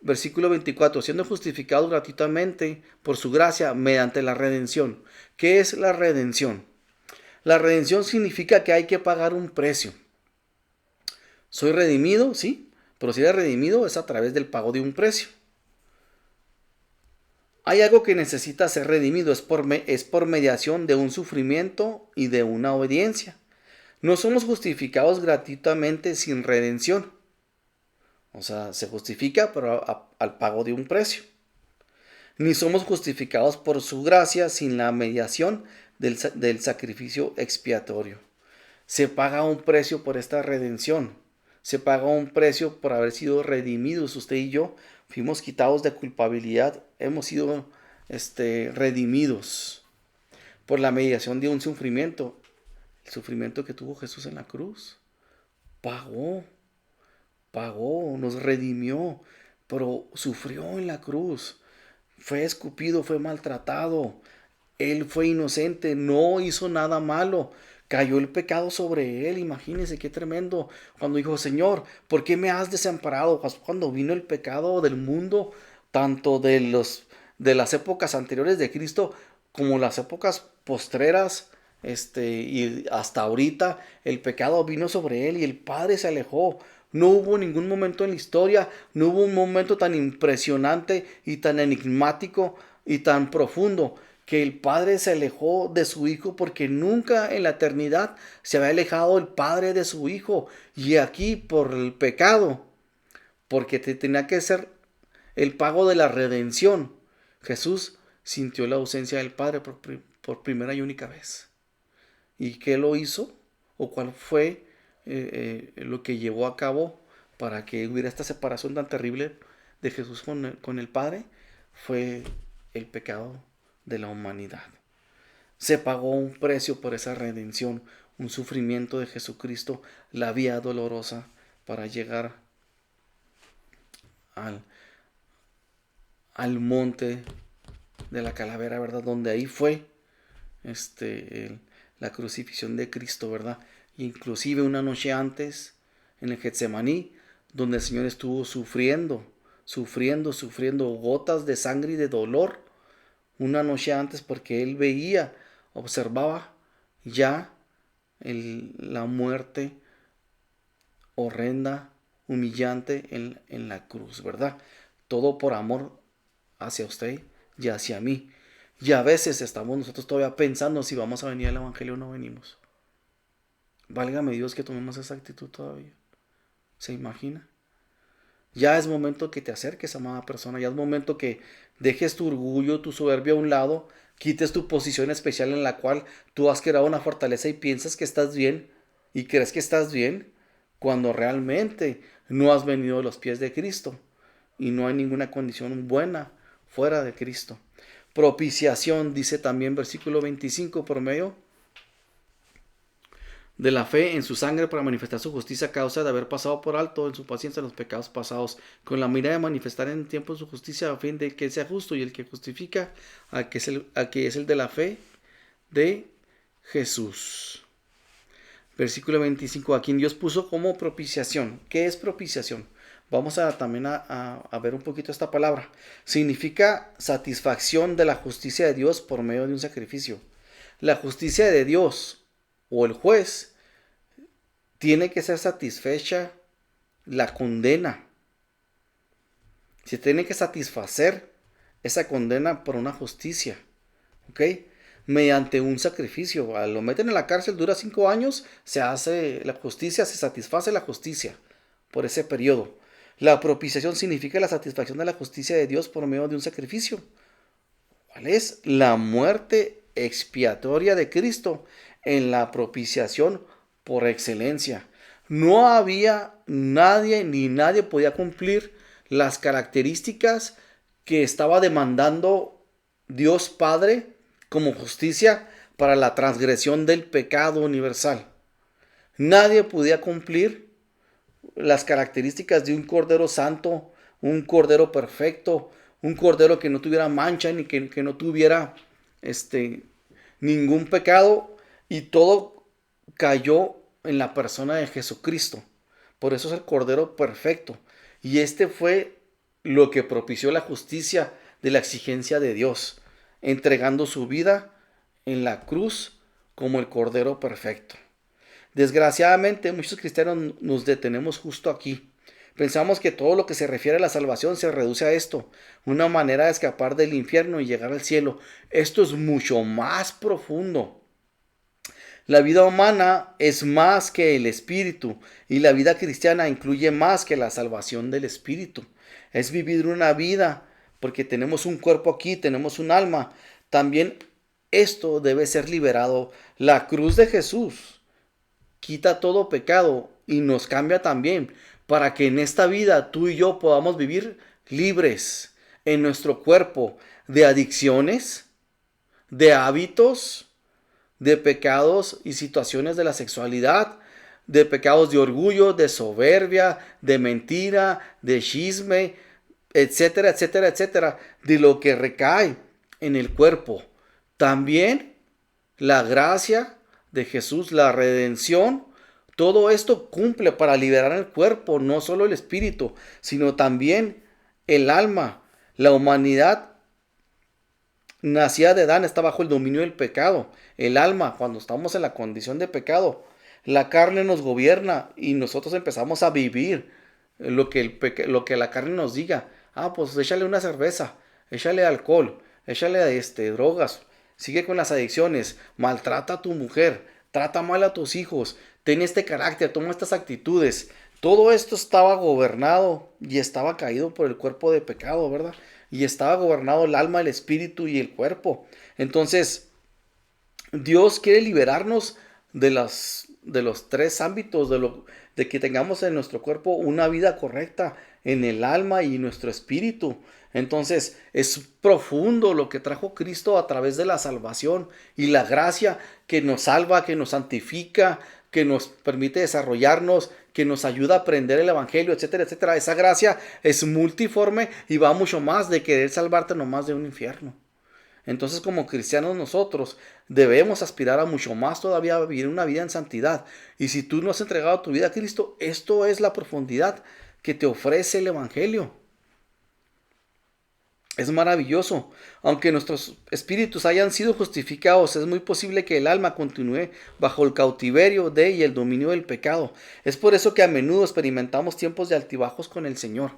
versículo 24, siendo justificados gratuitamente por su gracia mediante la redención. ¿Qué es la redención? La redención significa que hay que pagar un precio. Soy redimido, sí, pero si eres redimido es a través del pago de un precio. Hay algo que necesita ser redimido, es por mediación de un sufrimiento y de una obediencia. No somos justificados gratuitamente sin redención. O sea, se justifica, pero al pago de un precio. Ni somos justificados por su gracia sin la mediación del sacrificio expiatorio. Se paga un precio por esta redención. Se paga un precio por haber sido redimidos. Usted y yo fuimos quitados de culpabilidad. Hemos sido redimidos por la mediación de un sufrimiento. El sufrimiento que tuvo Jesús en la cruz. Pagó, nos redimió, pero sufrió en la cruz. Fue escupido, fue maltratado. Él fue inocente, no hizo nada malo. Cayó el pecado sobre él. Imagínense qué tremendo. Cuando dijo, Señor, ¿por qué me has desamparado? Cuando vino el pecado del mundo, tanto de las épocas anteriores de Cristo como las épocas postreras, y hasta ahorita, el pecado vino sobre él y el Padre se alejó. No hubo ningún momento en la historia, no hubo un momento tan impresionante y tan enigmático y tan profundo que el Padre se alejó de su Hijo, porque nunca en la eternidad se había alejado el Padre de su Hijo. Y aquí por el pecado, porque tenía que ser el pago de la redención, Jesús sintió la ausencia del Padre por primera y única vez. ¿Y qué lo hizo? ¿O cuál fue lo que llevó a cabo para que hubiera esta separación tan terrible de Jesús con el Padre? Fue el pecado de la humanidad. Se pagó un precio por esa redención, un sufrimiento de Jesucristo, la vía dolorosa para llegar al monte de la calavera, ¿verdad? Donde ahí fue la crucifixión de Cristo, ¿verdad? Inclusive una noche antes, en el Getsemaní, donde el Señor estuvo sufriendo gotas de sangre y de dolor, una noche antes, porque Él observaba ya la muerte horrenda, humillante en la cruz, ¿verdad? Todo por amor hacia usted y hacia mí. Y a veces estamos nosotros todavía pensando si vamos a venir al Evangelio o no venimos. Válgame Dios que tomemos esa actitud todavía. ¿Se imagina? Ya es momento que te acerques, amada persona. Ya es momento que dejes tu orgullo, tu soberbia a un lado. Quites tu posición especial en la cual tú has creado una fortaleza y piensas que estás bien. Y crees que estás bien cuando realmente no has venido a los pies de Cristo. Y no hay ninguna condición buena fuera de Cristo. Propiciación, dice también versículo 25, por medio de la fe en su sangre para manifestar su justicia a causa de haber pasado por alto en su paciencia los pecados pasados, con la mira de manifestar en el tiempo su justicia a fin de que sea justo y el que justifica a que es el de la fe de Jesús. Versículo 25, a quien Dios puso como propiciación. ¿Qué es propiciación? Vamos también a ver un poquito esta palabra. Significa satisfacción de la justicia de Dios por medio de un sacrificio. La justicia de Dios o el juez tiene que ser satisfecha la condena. Se tiene que satisfacer esa condena por una justicia. ¿Ok? Mediante un sacrificio. Lo meten en la cárcel, dura 5 años, se hace la justicia, se satisface la justicia por ese periodo. La propiciación significa la satisfacción de la justicia de Dios por medio de un sacrificio. ¿Cuál es? La muerte expiatoria de Cristo en la propiciación por excelencia. No había nadie ni nadie podía cumplir las características que estaba demandando Dios Padre como justicia para la transgresión del pecado universal. Nadie podía cumplir las características de un cordero santo, un cordero perfecto, un cordero que no tuviera mancha ni que no tuviera ningún pecado, y todo cayó en la persona de Jesucristo. Por eso es el cordero perfecto, y fue lo que propició la justicia de la exigencia de Dios, entregando su vida en la cruz como el cordero perfecto. Desgraciadamente, muchos cristianos nos detenemos justo aquí. Pensamos que todo lo que se refiere a la salvación se reduce a esto, una manera de escapar del infierno y llegar al cielo. Esto es mucho más profundo. La vida humana es más que el espíritu y la vida cristiana incluye más que la salvación del espíritu. Es vivir una vida porque tenemos un cuerpo aquí, tenemos un alma. También esto debe ser liberado. La cruz de Jesús quita todo pecado y nos cambia también para que en esta vida tú y yo podamos vivir libres en nuestro cuerpo de adicciones, de hábitos, de pecados y situaciones de la sexualidad, de pecados de orgullo, de soberbia, de mentira, de chisme, etcétera, etcétera, etcétera, de lo que recae en el cuerpo. También la gracia de Jesús, la redención, todo esto cumple para liberar el cuerpo, no solo el espíritu, sino también el alma. La humanidad nacida de Adán está bajo el dominio del pecado. El alma, cuando estamos en la condición de pecado, la carne nos gobierna y nosotros empezamos a vivir lo que la carne nos diga. Ah, pues échale una cerveza, échale alcohol, échale drogas, sigue con las adicciones, maltrata a tu mujer, trata mal a tus hijos, ten este carácter, toma estas actitudes. Todo esto estaba gobernado y estaba caído por el cuerpo de pecado, ¿verdad? Y estaba gobernado el alma, el espíritu y el cuerpo. Entonces, Dios quiere liberarnos de los tres ámbitos, de que tengamos en nuestro cuerpo una vida correcta, en el alma y nuestro espíritu. Entonces, es profundo lo que trajo Cristo a través de la salvación y la gracia que nos salva, que nos santifica, que nos permite desarrollarnos, que nos ayuda a aprender el evangelio, etcétera, etcétera. Esa gracia es multiforme y va mucho más de querer salvarte nomás de un infierno. Entonces, como cristianos nosotros debemos aspirar a mucho más todavía, a vivir una vida en santidad. Y si tú no has entregado tu vida a Cristo, esto es la profundidad que te ofrece el evangelio. Es maravilloso. Aunque nuestros espíritus hayan sido justificados, es muy posible que el alma continúe bajo el cautiverio de y el dominio del pecado. Es por eso que a menudo experimentamos tiempos de altibajos con el Señor.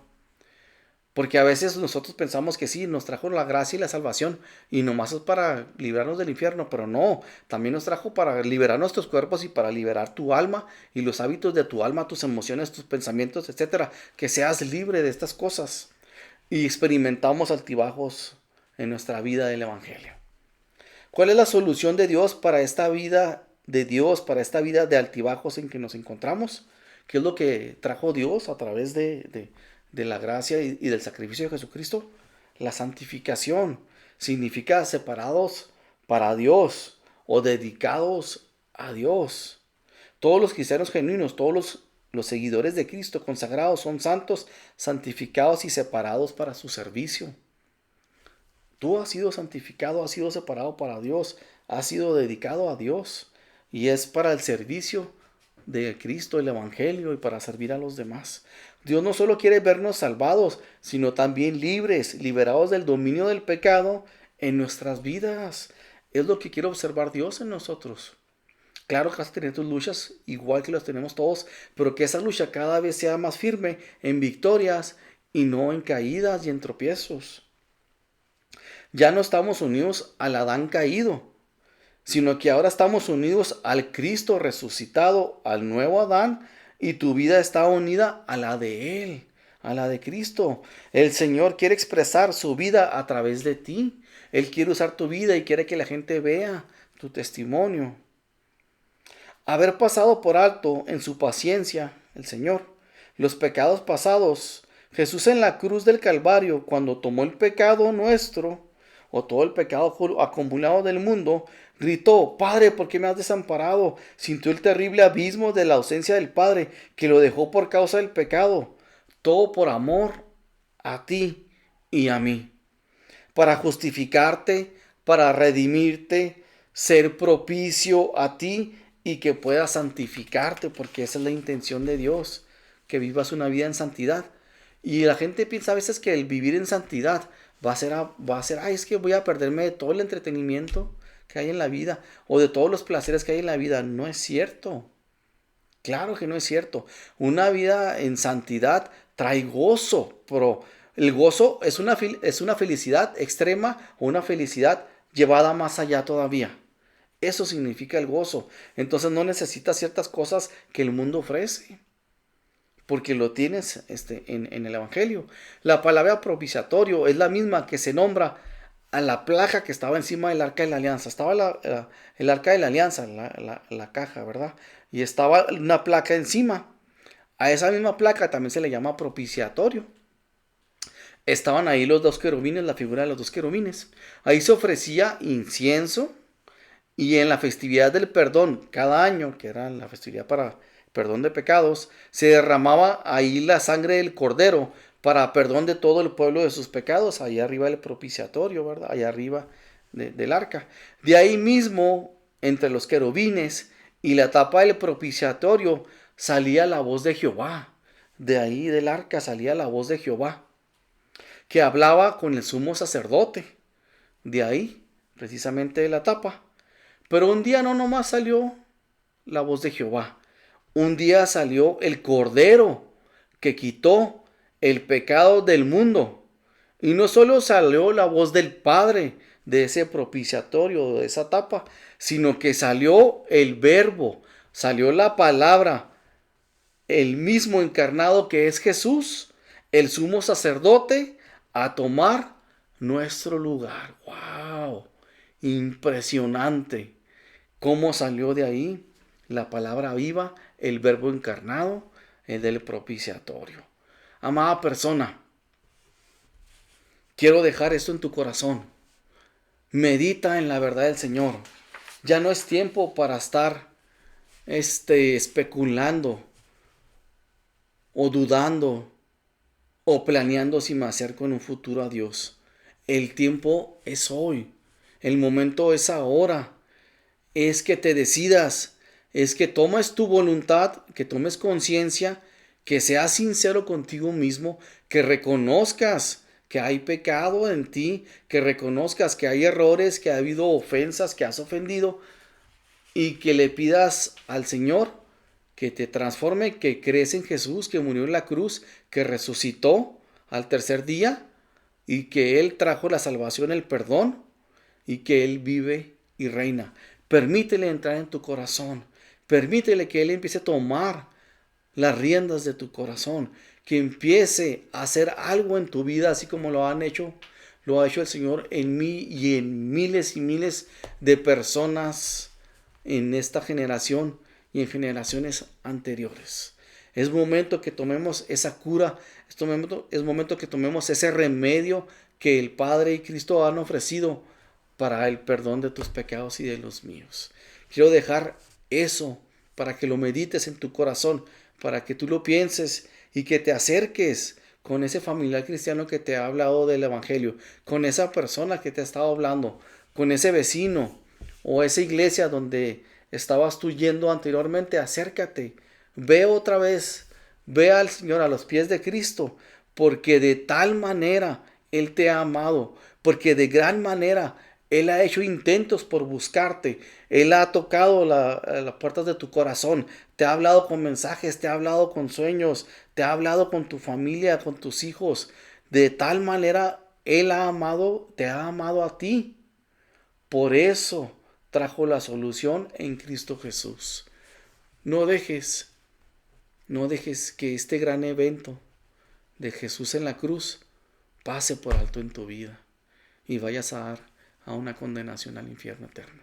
Porque a veces nosotros pensamos que sí, nos trajo la gracia y la salvación y nomás es para librarnos del infierno, pero no, también nos trajo para liberar nuestros cuerpos y para liberar tu alma y los hábitos de tu alma, tus emociones, tus pensamientos, etcétera. Que seas libre de estas cosas. Y experimentamos altibajos en nuestra vida del evangelio. ¿Cuál es la solución de Dios para esta vida de Dios, para esta vida de altibajos en que nos encontramos? ¿Qué es lo que trajo Dios a través de la gracia y del sacrificio de Jesucristo? La santificación significa separados para Dios o dedicados a Dios. Todos los cristianos genuinos, todos los seguidores de Cristo consagrados son santos, santificados y separados para su servicio. Tú has sido santificado, has sido separado para Dios, has sido dedicado a Dios y es para el servicio de Cristo, el Evangelio y para servir a los demás. Dios no solo quiere vernos salvados, sino también libres, liberados del dominio del pecado en nuestras vidas. Es lo que quiere observar Dios en nosotros. Claro que vas a tener tus luchas, igual que las tenemos todos, pero que esa lucha cada vez sea más firme en victorias y no en caídas y en tropiezos. Ya no estamos unidos al Adán caído, sino que ahora estamos unidos al Cristo resucitado, al nuevo Adán, y tu vida está unida a la de Él, a la de Cristo. El Señor quiere expresar su vida a través de ti. Él quiere usar tu vida y quiere que la gente vea tu testimonio. Haber pasado por alto en su paciencia, el Señor, los pecados pasados. Jesús en la cruz del Calvario, cuando tomó el pecado nuestro, o todo el pecado acumulado del mundo, gritó: Padre, ¿por qué me has desamparado? Sintió el terrible abismo de la ausencia del Padre, que lo dejó por causa del pecado. Todo por amor a ti y a mí. Para justificarte, para redimirte, ser propicio a ti y que puedas santificarte, porque esa es la intención de Dios, que vivas una vida en santidad. Y la gente piensa a veces que el vivir en santidad va a ser, ay, es que voy a perderme de todo el entretenimiento que hay en la vida o de todos los placeres que hay en la vida. No es cierto. Claro que no es cierto. Una vida en santidad trae gozo, pero el gozo es una felicidad extrema o una felicidad llevada más allá todavía. Eso significa el gozo. Entonces no necesitas ciertas cosas que el mundo ofrece, porque lo tienes en el Evangelio. La palabra propiciatorio es la misma que se nombra a la placa que estaba encima del arca de la alianza. Estaba el arca de la alianza, la caja, ¿verdad? Y estaba una placa encima. A esa misma placa también se le llama propiciatorio. Estaban ahí los dos querubines, la figura de los dos querubines. Ahí se ofrecía incienso. Y en la festividad del perdón, cada año, que era la festividad para perdón de pecados, se derramaba ahí la sangre del cordero para perdón de todo el pueblo de sus pecados. Ahí arriba del propiciatorio, ¿verdad? Allá arriba del arca. De ahí mismo, entre los querubines y la tapa del propiciatorio, salía la voz de Jehová. De ahí del arca salía la voz de Jehová, que hablaba con el sumo sacerdote. De ahí, precisamente de la tapa. Pero un día no nomás salió la voz de Jehová. Un día salió el Cordero que quitó el pecado del mundo. Y no solo salió la voz del Padre de ese propiciatorio, de esa tapa, sino que salió el Verbo, salió la palabra, el mismo encarnado que es Jesús, el sumo sacerdote, a tomar nuestro lugar. ¡Wow! Impresionante. ¿Cómo salió de ahí la palabra viva, el verbo encarnado, el del propiciatorio? Amada persona, quiero dejar esto en tu corazón. Medita en la verdad del Señor. Ya no es tiempo para estar especulando o dudando o planeando si me acerco en un futuro a Dios. El tiempo es hoy. El momento es ahora. Es que te decidas, es que tomes tu voluntad, que tomes conciencia, que seas sincero contigo mismo, que reconozcas que hay pecado en ti, que reconozcas que hay errores, que ha habido ofensas, que has ofendido y que le pidas al Señor que te transforme, que crees en Jesús, que murió en la cruz, que resucitó al tercer día y que Él trajo la salvación, el perdón y que Él vive y reina. Permítele entrar en tu corazón. Permítele que Él empiece a tomar las riendas de tu corazón. Que empiece a hacer algo en tu vida, así como lo ha hecho el Señor en mí y en miles y miles de personas en esta generación y en generaciones anteriores. Es momento que tomemos esa cura, es momento que tomemos ese remedio que el Padre y Cristo han ofrecido para el perdón de tus pecados y de los míos. Quiero dejar eso para que lo medites en tu corazón, para que tú lo pienses y que te acerques con ese familiar cristiano que te ha hablado del Evangelio, con esa persona que te ha estado hablando, con ese vecino o esa iglesia donde estabas tú yendo anteriormente. Acércate, ve otra vez, ve al Señor a los pies de Cristo, porque de tal manera Él te ha amado, porque de gran manera Él ha hecho intentos por buscarte. Él ha tocado las puertas de tu corazón. Te ha hablado con mensajes, te ha hablado con sueños, te ha hablado con tu familia, con tus hijos. De tal manera Él te ha amado a ti. Por eso trajo la solución en Cristo Jesús. No dejes, no dejes que este gran evento de Jesús en la cruz pase por alto en tu vida y vayas a dar a una condenación al infierno eterno.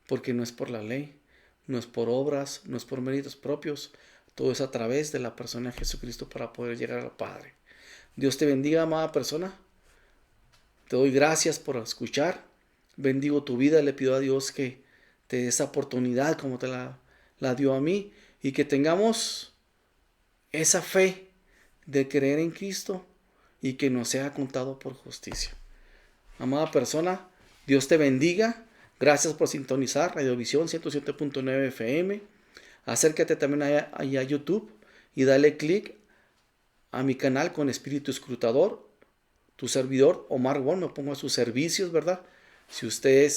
Porque no es por la ley, no es por obras, no es por méritos propios, todo es a través de la persona de Jesucristo para poder llegar al Padre. Dios te bendiga, amada persona. Te doy gracias por escuchar. Bendigo tu vida, le pido a Dios que te dé esa oportunidad como te la dio a mí y que tengamos esa fe de creer en Cristo y que nos sea contado por justicia. Amada persona, Dios te bendiga. Gracias por sintonizar Radiovisión 107.9 FM. Acércate también a YouTube y dale clic a mi canal con Espíritu Escrutador. Tu servidor, Omar Bon, me pongo a sus servicios, ¿verdad? Si usted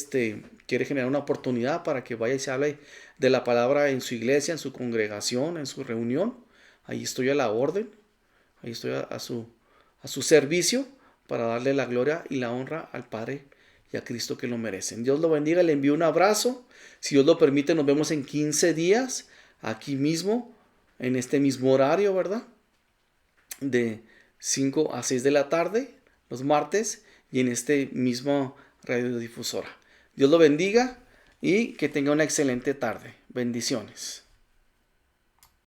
quiere generar una oportunidad para que vaya y se hable de la palabra en su iglesia, en su congregación, en su reunión, ahí estoy a la orden. Ahí estoy a su servicio para darle la gloria y la honra al Padre y a Cristo que lo merecen. Dios lo bendiga, le envío un abrazo. Si Dios lo permite, nos vemos en 15 días, aquí mismo, en este mismo horario, ¿verdad? De 5 a 6 de la tarde, los martes, y en este mismo radiodifusora. Dios lo bendiga y que tenga una excelente tarde. Bendiciones.